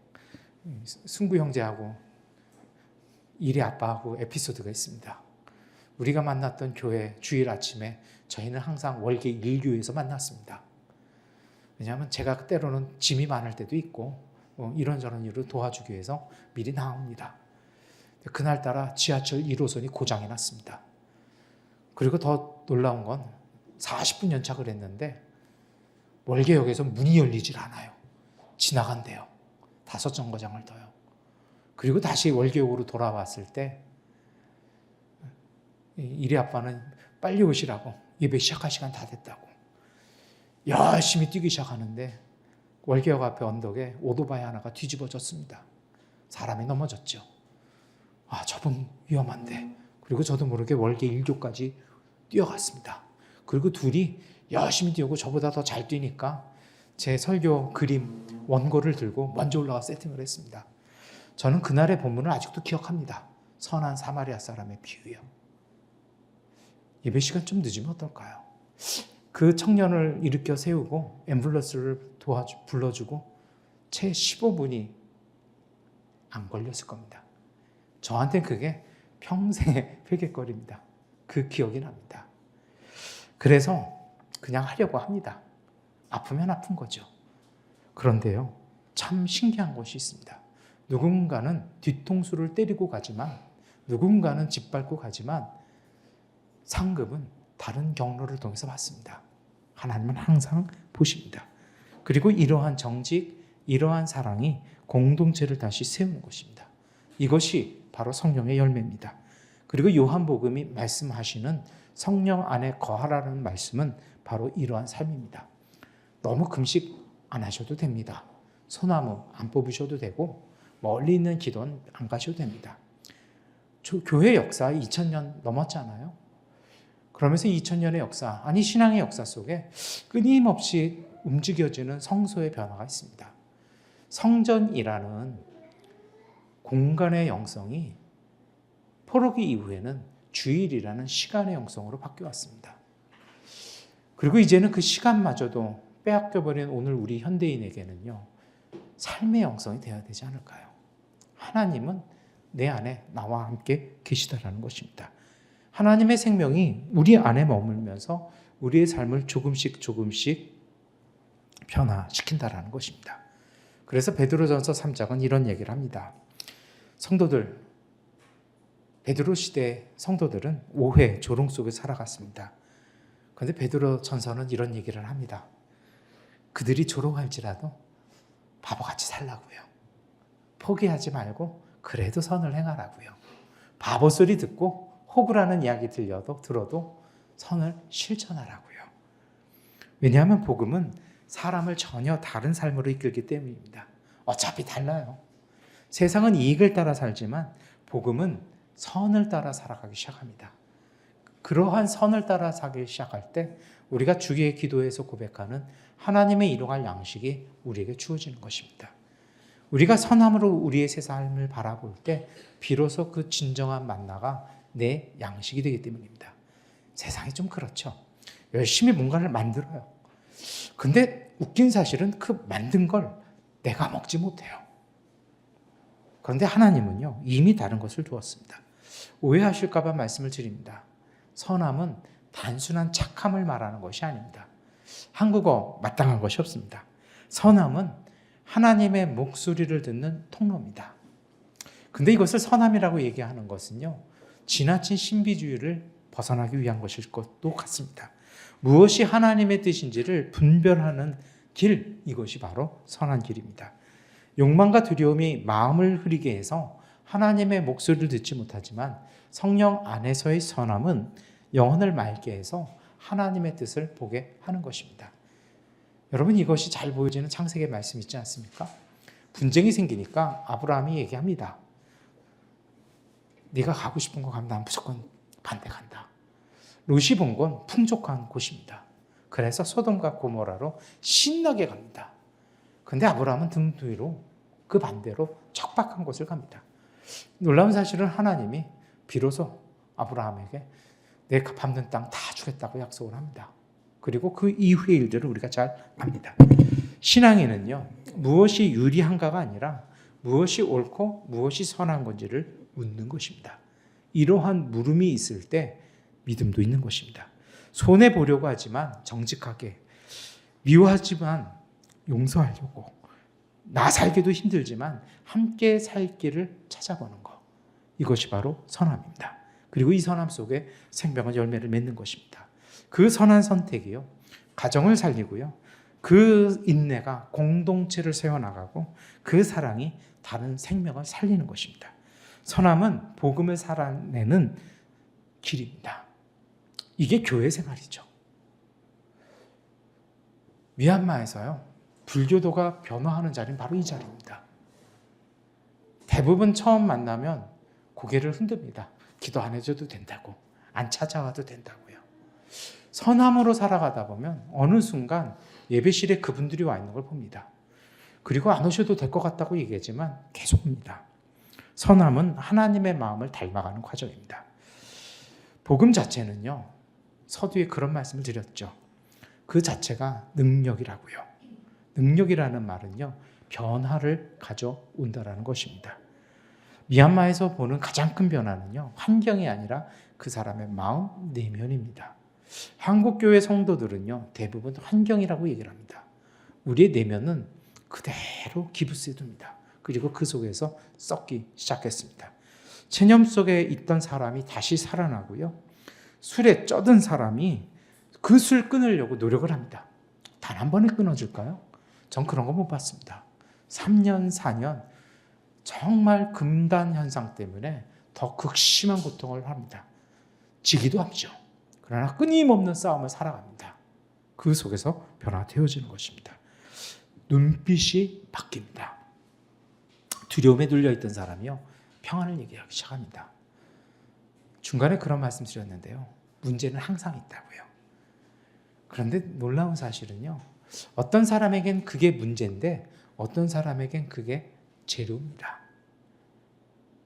승구 형제하고 이리 아빠하고 에피소드가 있습니다. 우리가 만났던 교회 주일 아침에 저희는 항상 월계 일교에서 만났습니다. 왜냐하면 제가 때로는 짐이 많을 때도 있고 이런저런 일을 도와주기 위해서 미리 나옵니다. 그날따라 지하철 1호선이 고장이 났습니다. 그리고 더 놀라운 건 40분 연착을 했는데 월계역에서 문이 열리질 않아요. 지나간대요. 5정거장을 더요. 그리고 다시 월계역으로 돌아왔을 때 이리 아빠는 빨리 오시라고, 예배 시작할 시간 다 됐다고 열심히 뛰기 시작하는데 월계역 앞에 언덕에 오토바이 하나가 뒤집어졌습니다. 사람이 넘어졌죠. 아, 저분 위험한데. 그리고 저도 모르게 월계 1교까지 뛰어갔습니다. 그리고 둘이 열심히 뛰고 저보다 더 잘 뛰니까 제 설교 그림 원고를 들고 먼저 올라가 세팅을 했습니다. 저는 그날의 본문을 아직도 기억합니다. 선한 사마리아 사람의 비유요. 예배 시간 좀 늦으면 어떨까요? 그 청년을 일으켜 세우고 앰뷸런스를 불러주고 채 15분이 안 걸렸을 겁니다. 저한테는 그게 평생의 회개거리입니다. 그 기억이 납니다. 그래서 그냥 하려고 합니다. 아프면 아픈 거죠. 그런데요, 참 신기한 것이 있습니다. 누군가는 뒤통수를 때리고 가지만, 누군가는 짓밟고 가지만 상급은 다른 경로를 통해서 받습니다. 하나님은 항상 보십니다. 그리고 이러한 정직, 이러한 사랑이 공동체를 다시 세우는 것입니다. 이것이 바로 성령의 열매입니다. 그리고 요한복음이 말씀하시는 성령 안에 거하라는 말씀은 바로 이러한 삶입니다. 너무 금식 안 하셔도 됩니다. 소나무 안 뽑으셔도 되고 멀리 있는 기도는 안 가셔도 됩니다. 교회 역사 2000년 넘었잖아요. 그러면서 2000년의 역사, 아니 신앙의 역사 속에 끊임없이 움직여지는 성소의 변화가 있습니다. 성전이라는 공간의 영성이 포로기 이후에는 주일이라는 시간의 영성으로 바뀌어왔습니다. 그리고 이제는 그 시간마저도 빼앗겨버린 오늘 우리 현대인에게는요, 삶의 영성이 되어야 되지 않을까요? 하나님은 내 안에 나와 함께 계시다라는 것입니다. 하나님의 생명이 우리 안에 머물면서 우리의 삶을 조금씩 변화시킨다라는 것입니다. 그래서 베드로전서 3장은 이런 얘기를 합니다. 성도들, 베드로 시대 성도들은 오해, 조롱 속에 살아갔습니다. 그런데 베드로전서는 이런 얘기를 합니다. 그들이 조롱할지라도 바보같이 살라고요. 포기하지 말고 그래도 선을 행하라고요. 바보 소리 듣고 호구라는 이야기 들어도 선을 실천하라고요. 왜냐하면 복음은 사람을 전혀 다른 삶으로 이끌기 때문입니다. 어차피 달라요. 세상은 이익을 따라 살지만 복음은 선을 따라 살아가기 시작합니다. 그러한 선을 따라 살기 시작할 때 우리가 주기의 기도에서 고백하는 하나님의 일용할 양식이 우리에게 주어지는 것입니다. 우리가 선함으로 우리의 새 삶을 바라볼 때 비로소 그 진정한 만나가 내 양식이 되기 때문입니다. 세상이 좀 그렇죠. 열심히 뭔가를 만들어요. 근데 웃긴 사실은 그 만든 걸 내가 먹지 못해요. 그런데 하나님은요, 이미 다른 것을 두었습니다. 오해하실까 봐 말씀을 드립니다. 선함은 단순한 착함을 말하는 것이 아닙니다. 한국어 마땅한 것이 없습니다. 선함은 하나님의 목소리를 듣는 통로입니다. 근데 이것을 선함이라고 얘기하는 것은요, 지나친 신비주의를 벗어나기 위한 것일 것도 같습니다. 무엇이 하나님의 뜻인지를 분별하는 길, 이것이 바로 선한 길입니다. 욕망과 두려움이 마음을 흐리게 해서 하나님의 목소리를 듣지 못하지만 성령 안에서의 선함은 영혼을 맑게 해서 하나님의 뜻을 보게 하는 것입니다. 여러분, 이것이 잘 보여지는 창세기 말씀 있지 않습니까? 분쟁이 생기니까 아브라함이 얘기합니다. 네가 가고 싶은 거 가면 난 무조건 반대 간다. 롯이 본 건 풍족한 곳입니다. 그래서 소돔과 고모라로 신나게 갑니다. 근데 아브라함은 등 뒤로 그 반대로 척박한 곳을 갑니다. 놀라운 사실은 하나님이 비로소 아브라함에게 내 밟는 땅 다 주겠다고 약속을 합니다. 그리고 그 이후의 일들을 우리가 잘 압니다. 신앙에는요, 무엇이 유리한가가 아니라 무엇이 옳고 무엇이 선한 건지를 묻는 것입니다. 이러한 물음이 있을 때 믿음도 있는 것입니다. 손해보려고 하지만 정직하게, 미워하지만 용서하려고, 나 살기도 힘들지만 함께 살 길을 찾아보는 것, 이것이 바로 선함입니다. 그리고 이 선함 속에 생명은 열매를 맺는 것입니다. 그 선한 선택이요, 가정을 살리고요, 그 인내가 공동체를 세워나가고 그 사랑이 다른 생명을 살리는 것입니다. 선함은 복음을 살아내는 길입니다. 이게 교회 생활이죠. 미얀마에서요, 불교도가 변화하는 자리는 바로 이 자리입니다. 대부분 처음 만나면 고개를 흔듭니다. 기도 안 해줘도 된다고, 안 찾아와도 된다고요. 선함으로 살아가다 보면 어느 순간 예배실에 그분들이 와 있는 걸 봅니다. 그리고 안 오셔도 될 것 같다고 얘기하지만 계속 옵니다. 선함은 하나님의 마음을 닮아가는 과정입니다. 복음 자체는요, 서두에 그런 말씀을 드렸죠. 그 자체가 능력이라고요. 능력이라는 말은요, 변화를 가져온다라는 것입니다. 미얀마에서 보는 가장 큰 변화는요, 환경이 아니라 그 사람의 마음 내면입니다. 한국교회 성도들은요, 대부분 환경이라고 얘기를 합니다. 우리의 내면은 그대로 기부스에 둡니다. 그리고 그 속에서 썩기 시작했습니다. 체념 속에 있던 사람이 다시 살아나고요, 술에 쩌든 사람이 그 술 끊으려고 노력을 합니다. 단 한 번에 끊어질까요? 전 그런 거 못 봤습니다. 3년, 4년 정말 금단 현상 때문에 더 극심한 고통을 합니다. 지기도 하죠. 그러나 끊임없는 싸움을 살아갑니다. 그 속에서 변화되어지는 것입니다. 눈빛이 바뀝니다. 두려움에 눌려있던 사람이요, 평안을 얘기하기 시작합니다. 중간에 그런 말씀 드렸는데요, 문제는 항상 있다고요. 그런데 놀라운 사실은요, 어떤 사람에겐 그게 문제인데 어떤 사람에겐 그게 재료입니다.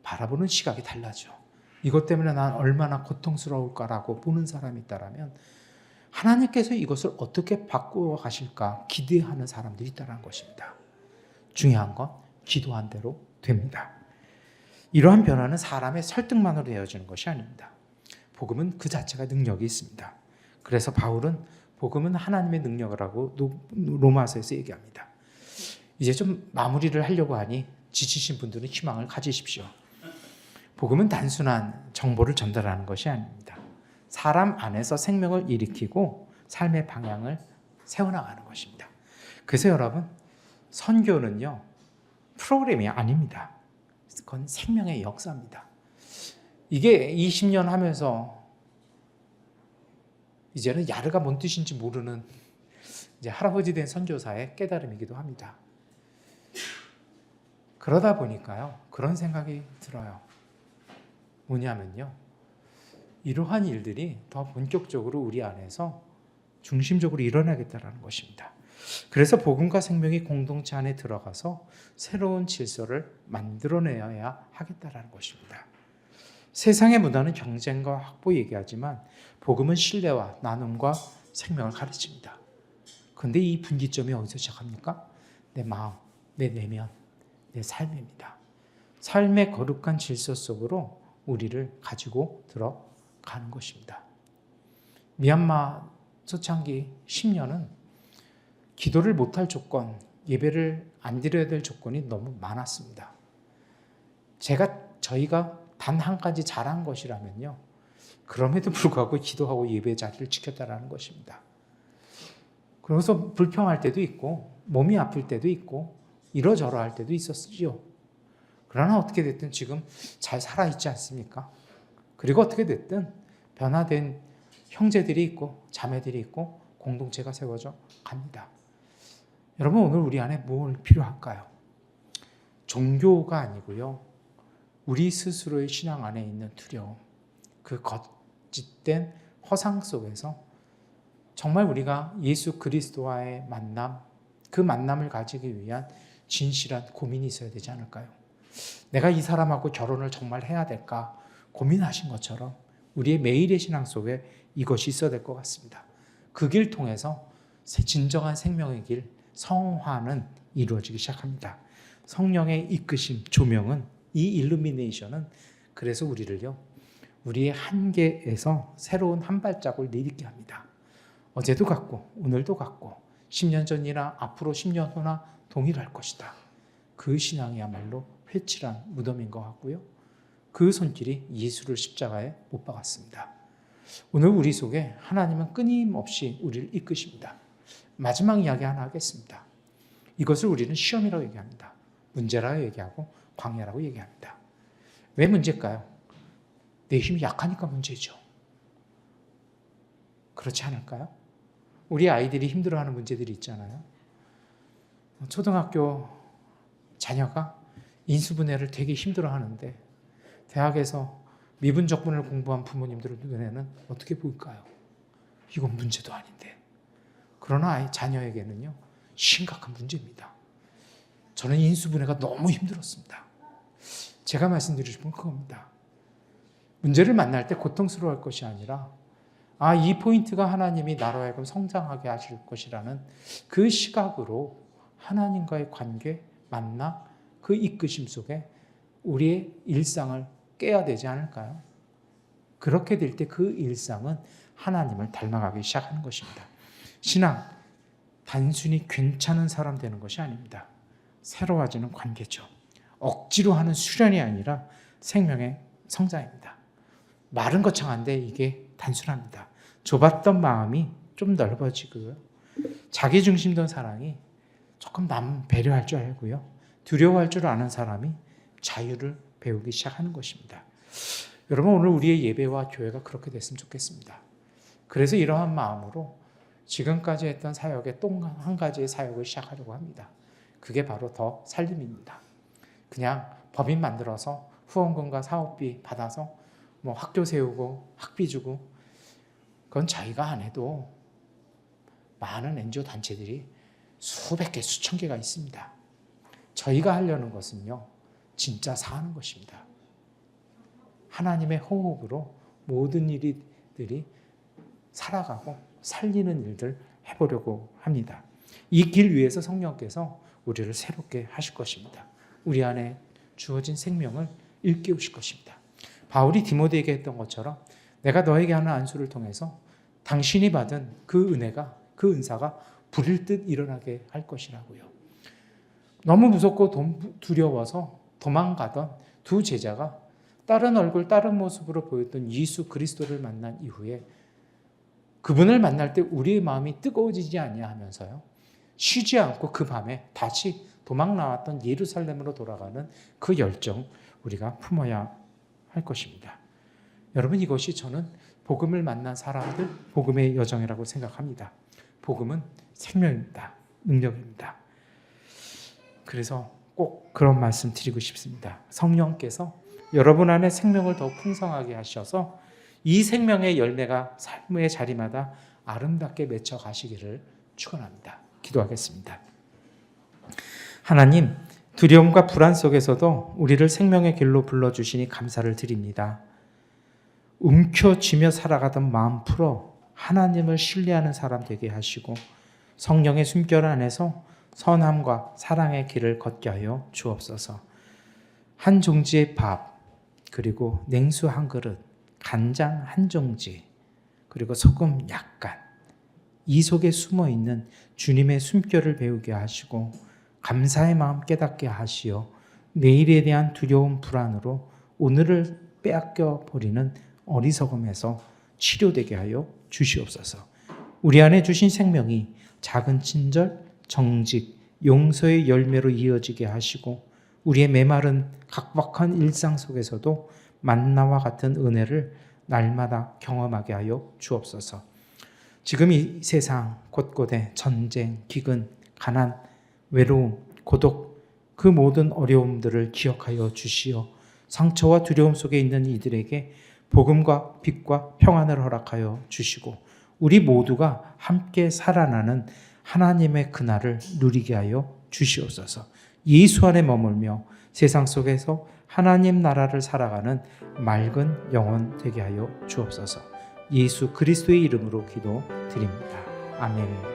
바라보는 시각이 달라져. 이것 때문에 난 얼마나 고통스러울까라고 보는 사람이 있다면 하나님께서 이것을 어떻게 바꾸어 가실까 기대하는 사람들이 있다는 것입니다. 중요한 건 기도한 대로 됩니다. 이러한 변화는 사람의 설득만으로 되어지는 것이 아닙니다. 복음은 그 자체가 능력이 있습니다. 그래서 바울은 복음은 하나님의 능력이라고 로마서에서 얘기합니다. 이제 좀 마무리를 하려고 하니 지치신 분들은 희망을 가지십시오. 복음은 단순한 정보를 전달하는 것이 아닙니다. 사람 안에서 생명을 일으키고 삶의 방향을 세워나가는 것입니다. 그래서 여러분, 선교는요, 프로그램이 아닙니다. 그건 생명의 역사입니다. 이게 20년 하면서 이제는 야르가 뭔 뜻인지 모르는 이제 할아버지 된 선교사의 깨달음이기도 합니다. 그러다 보니까요, 그런 생각이 들어요. 뭐냐면요, 이러한 일들이 더 본격적으로 우리 안에서 중심적으로 일어나겠다는 것입니다. 그래서 복음과 생명이 공동체 안에 들어가서 새로운 질서를 만들어내야 하겠다는 것입니다. 세상의 문화는 경쟁과 확보 얘기하지만 복음은 신뢰와 나눔과 생명을 가르칩니다. 그런데 이 분기점이 어디서 시작합니까? 내 마음, 내 내면, 내 삶입니다. 삶의 거룩한 질서 속으로 우리를 가지고 들어가는 것입니다. 미얀마 초창기 10년은 기도를 못할 조건, 예배를 안 드려야 될 조건이 너무 많았습니다. 저희가 단 한 가지 잘한 것이라면요, 그럼에도 불구하고 기도하고 예배 자리를 지켰다는 것입니다. 그래서 불평할 때도 있고 몸이 아플 때도 있고 이러저러 할 때도 있었지요. 그러나 어떻게 됐든 지금 잘 살아있지 않습니까? 그리고 어떻게 됐든 변화된 형제들이 있고 자매들이 있고 공동체가 세워져 갑니다. 여러분, 오늘 우리 안에 뭘 필요할까요? 종교가 아니고요, 우리 스스로의 신앙 안에 있는 두려움, 그 거짓된 허상 속에서 정말 우리가 예수 그리스도와의 만남, 그 만남을 가지기 위한 진실한 고민이 있어야 되지 않을까요? 내가 이 사람하고 결혼을 정말 해야 될까 고민하신 것처럼 우리의 매일의 신앙 속에 이것이 있어야 될 것 같습니다. 그 길 통해서 진정한 생명의 길, 성화는 이루어지기 시작합니다. 성령의 이끄심, 조명은, 이 일루미네이션은 그래서 우리를요, 우리의 한계에서 새로운 한 발자국을 내딛게 합니다. 어제도 같고 오늘도 같고 10년 전이나 앞으로 10년 후나 동일할 것이다. 그 신앙이야말로 회칠한 무덤인 것 같고요, 그 손길이 예수를 십자가에 못 박았습니다. 오늘 우리 속에 하나님은 끊임없이 우리를 이끄십니다. 마지막 이야기 하나 하겠습니다. 이것을 우리는 시험이라고 얘기합니다. 문제라고 얘기하고 광야라고 얘기합니다. 왜 문제일까요? 내 힘이 약하니까 문제죠. 그렇지 않을까요? 우리 아이들이 힘들어하는 문제들이 있잖아요. 초등학교 자녀가 인수분해를 되게 힘들어하는데 대학에서 미분적분을 공부한 부모님들 눈에는 어떻게 보일까요? 이건 문제도 아닌데. 그러나 자녀에게는요, 심각한 문제입니다. 저는 인수분해가 너무 힘들었습니다. 제가 말씀드리고 싶은 건 그겁니다. 문제를 만날 때 고통스러워할 것이 아니라 이 포인트가 하나님이 나로 하여금 성장하게 하실 것이라는 그 시각으로 하나님과의 관계, 만남, 그 이끄심 속에 우리의 일상을 깨야 되지 않을까요? 그렇게 될 때 그 일상은 하나님을 닮아가기 시작하는 것입니다. 신앙, 단순히 괜찮은 사람 되는 것이 아닙니다. 새로워지는 관계죠. 억지로 하는 수련이 아니라 생명의 성장입니다. 말은 거창한데 이게 단순합니다. 좁았던 마음이 좀 넓어지고요, 자기중심된 사랑이 조금 남 배려할 줄 알고요, 두려워할 줄 아는 사람이 자유를 배우기 시작하는 것입니다. 여러분, 오늘 우리의 예배와 교회가 그렇게 됐으면 좋겠습니다. 그래서 이러한 마음으로 지금까지 했던 사역의 또 한 가지의 사역을 시작하려고 합니다. 그게 바로 더 살림입니다. 그냥 법인 만들어서 후원금과 사업비 받아서 학교 세우고 학비 주고, 그건 저희가 안 해도 많은 NGO 단체들이 수백 개, 수천 개가 있습니다. 저희가 하려는 것은요, 진짜 사는 것입니다. 하나님의 호흡으로 모든 일들이 살아가고 살리는 일들 해보려고 합니다. 이 길 위에서 성령께서 우리를 새롭게 하실 것입니다. 우리 안에 주어진 생명을 일깨우실 것입니다. 바울이 디모데에게 했던 것처럼 내가 너에게 하는 안수를 통해서 당신이 받은 그 은혜가, 그 은사가 불일 듯 일어나게 할 것이라고요. 너무 무섭고 두려워서 도망가던 두 제자가 다른 얼굴, 다른 모습으로 보였던 예수 그리스도를 만난 이후에 그분을 만날 때 우리의 마음이 뜨거워지지 아니하면서요, 쉬지 않고 그 밤에 다시 도망 나왔던 예루살렘으로 돌아가는 그 열정 우리가 품어야 할 것입니다. 여러분, 이것이 저는 복음을 만난 사람들 복음의 여정이라고 생각합니다. 복음은 생명입니다. 능력입니다. 그래서 꼭 그런 말씀 드리고 싶습니다. 성령께서 여러분 안에 생명을 더 풍성하게 하셔서 이 생명의 열매가 삶의 자리마다 아름답게 맺혀 가시기를 축원합니다. 기도하겠습니다. 하나님, 두려움과 불안 속에서도 우리를 생명의 길로 불러주시니 감사를 드립니다. 움켜쥐며 살아가던 마음 풀어 하나님을 신뢰하는 사람 되게 하시고 성령의 숨결 안에서 선함과 사랑의 길을 걷게 하여 주옵소서. 한 종지의 밥, 그리고 냉수 한 그릇, 간장 한 종지, 그리고 소금 약간, 이 속에 숨어 있는 주님의 숨결을 배우게 하시고 감사의 마음 깨닫게 하시어 내일에 대한 두려움 불안으로 오늘을 빼앗겨 버리는 어리석음에서 치료되게 하여 주시옵소서. 우리 안에 주신 생명이 작은 친절, 정직, 용서의 열매로 이어지게 하시고 우리의 메마른 각박한 일상 속에서도 만나와 같은 은혜를 날마다 경험하게 하여 주옵소서. 지금 이 세상 곳곳에 전쟁, 기근, 가난, 외로움, 고독, 그 모든 어려움들을 기억하여 주시어 상처와 두려움 속에 있는 이들에게 복음과 빛과 평안을 허락하여 주시고 우리 모두가 함께 살아나는 하나님의 그날을 누리게 하여 주시옵소서. 예수 안에 머물며 세상 속에서 하나님 나라를 살아가는 맑은 영혼 되게 하여 주옵소서. 예수 그리스도의 이름으로 기도드립니다. 아멘.